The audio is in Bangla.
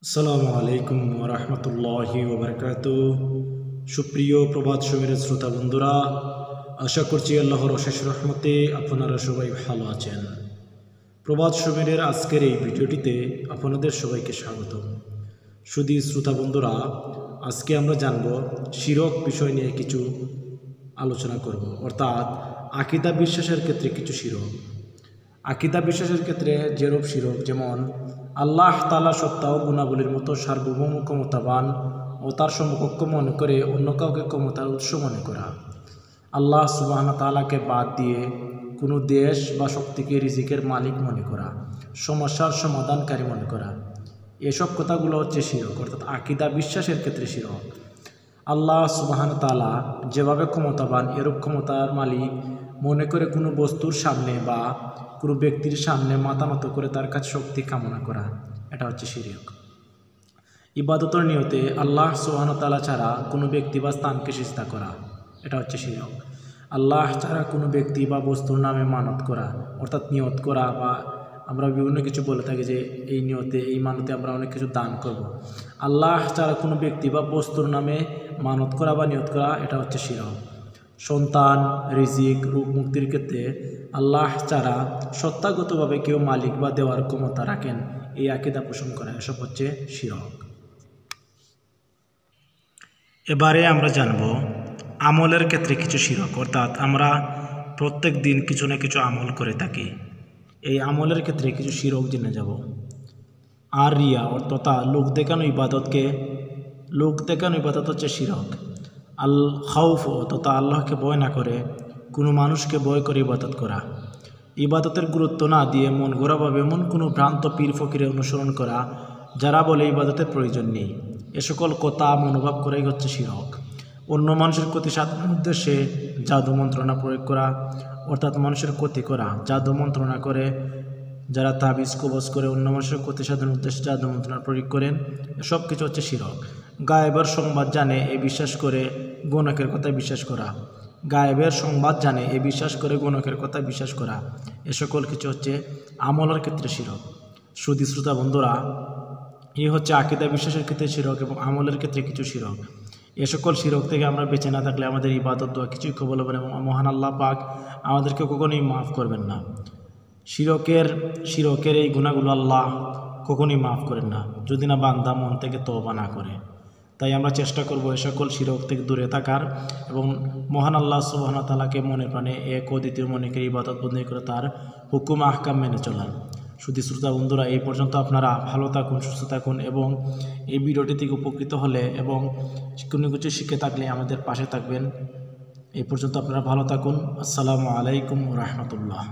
আসসালামু আলাইকুম ওয়া রাহমাতুল্লাহি ওয়া বারাকাতুহু। সুপ্রিয় প্রভাত সময়ের শ্রোতা বন্ধুরা, আশা করছি আল্লাহর অশেষ রহমতে আপনারা সবাই ভালো আছেন। প্রভাত সময়ের আজকের এই ভিডিওটিতে আপনাদের সবাইকে স্বাগত। শুধু শ্রোতা বন্ধুরা, আজকে আমরা জানব শিরক বিষয় নিয়ে কিছু আলোচনা করব, অর্থাৎ আকীদা বিশ্বাসের ক্ষেত্রে কিছু শিরক। আকীদা বিশ্বাসের ক্ষেত্রে যেরূপ শিরক, যেমন আল্লাহ তাআলা সত্তা ও গুণাবলীর মতো সার্বভৌম ক্ষমতাবান ও তার সমকক্ষ মনে করে অন্য কাউকে ক্ষমতার উৎস মনে করা, আল্লাহ সুবহানাহু ওয়া তাআলাকে বাদ দিয়ে কোনো দেশ বা শক্তিকে রিজিকের মালিক মনে করা, সমস্যার সমাধানকারী মনে করা, এসব কথাগুলো হচ্ছে শিরক, অর্থাৎ আকীদা বিশ্বাসের ক্ষেত্রে শিরক। আল্লাহ সুবহানাহু ওয়া তাআলা যেভাবে ক্ষমতাবান এরূপ ক্ষমতার মালিক মনে করে কোনো বস্তুর সামনে বা কোনো ব্যক্তির সামনে মাথা নত করে তার কাছে শক্তি কামনা করা, এটা হচ্ছে শিরক। ইবাদতের নিয়তে আল্লাহ সুবহানাহু ওয়া তাআলা ছাড়া কোনো ব্যক্তি বা স্থানকে সিজদা করা, এটা হচ্ছে শিরক। আল্লাহ ছাড়া কোনো ব্যক্তি বা বস্তুর নামে মানত করা, অর্থাৎ নিয়ত করা, বা আমরা বিভিন্ন কিছু বলে থাকি যে এই নিয়তে এই মানতে আমরা অনেক কিছু দান করব। আল্লাহ ছাড়া কোনো ব্যক্তি বা বস্তুর নামে মানত করা বা নিয়ত করা, এটা হচ্ছে শিরক। সন্তান, রিজিক, রোগ মুক্তির ক্ষেত্রে আল্লাহ ছাড়া সত্তাগতভাবে কেউ মালিক বা দেওয়ার ক্ষমতা রাখেন, এই আকীদা পোষণ করা, এসব হচ্ছে শিরক। এবারে আমরা জানব আমলের ক্ষেত্রে কিছু শিরক, অর্থাৎ আমরা প্রত্যেক দিন কিছু না কিছু আমল করে থাকি, এই আমলের ক্ষেত্রে কিছু শিরক জেনে যাব। আর রিয়া তথা লোক দেখানো ইবাদত হচ্ছে শিরক। আল খাউফ তথা আল্লাহকে ভয় না করে কোনো মানুষকে ভয় করে ইবাদত করা, ইবাদতের গুরুত্ব না দিয়ে মন গড়াভাবে এমন কোনো ভ্রান্ত পীর ফকিরের অনুসরণ করা যারা বলে ইবাদতের প্রয়োজন নেই, এ সকল কথা মনোভাব করাই হচ্ছে শিরক। অন্য মানুষের ক্ষতি সাধনের উদ্দেশ্যে জাদু মন্ত্রণা প্রয়োগ করা, অর্থাৎ মানুষের ক্ষতি করা, জাদু মন্ত্রণা করে যারা তাবিজ কবজ করে অন্য মানুষের ক্ষতি সাধনের উদ্দেশ্যে জাদু মন্ত্রণা প্রয়োগ করেন, সব কিছু হচ্ছে শিরক। গায়েবের সংবাদ জানে এ বিশ্বাস করে গণকের কথা বিশ্বাস করা, গায়েবের সংবাদ জানে এ বিশ্বাস করে গণকের কথা বিশ্বাস করা, এ সকল কিছু হচ্ছে আমলের ক্ষেত্রে শিরক। শুধু শ্রোতা বন্ধুরা, এই হচ্ছে আকীদা বিশ্বাসের ক্ষেত্রে শিরক এবং আমলের ক্ষেত্রে কিছু শিরক। এ সকল শিরক থেকে আমরা বেঁচে না থাকলে আমাদের ইবাদত দোয়া কিছুই কবুল হবে না এবং মহান আল্লাহ পাক আমাদেরকে কখনোই মাফ করবেন না। শিরকের এই গুনাহগুলো আল্লাহ কখনোই মাফ করেন না যদি না বান্দা মন থেকে তওবা না করে। তাই আমরা চেষ্টা করব এ সকল শিরক থেকে দূরে থাকার এবং মহান আল্লাহ সুবহানাহু ওয়া তাআলাকে মনে প্রাণে এক ও দ্বিতীয় মনে করে ইবাদত বন্দী করে তার হুকুম আহকাম মেনে চলার। শুধু শ্রোতা বন্ধুরা, এই পর্যন্ত আপনারা ভালো থাকুন, সুস্থ থাকুন এবং এই ভিডিওটি থেকে উপকৃত হলে এবং কোনো কিছু শিখে থাকলে আমাদের পাশে থাকবেন। এই পর্যন্ত আপনারা ভালো থাকুন। আসসালামু আলাইকুম ওয়া রাহমাতুল্লাহ।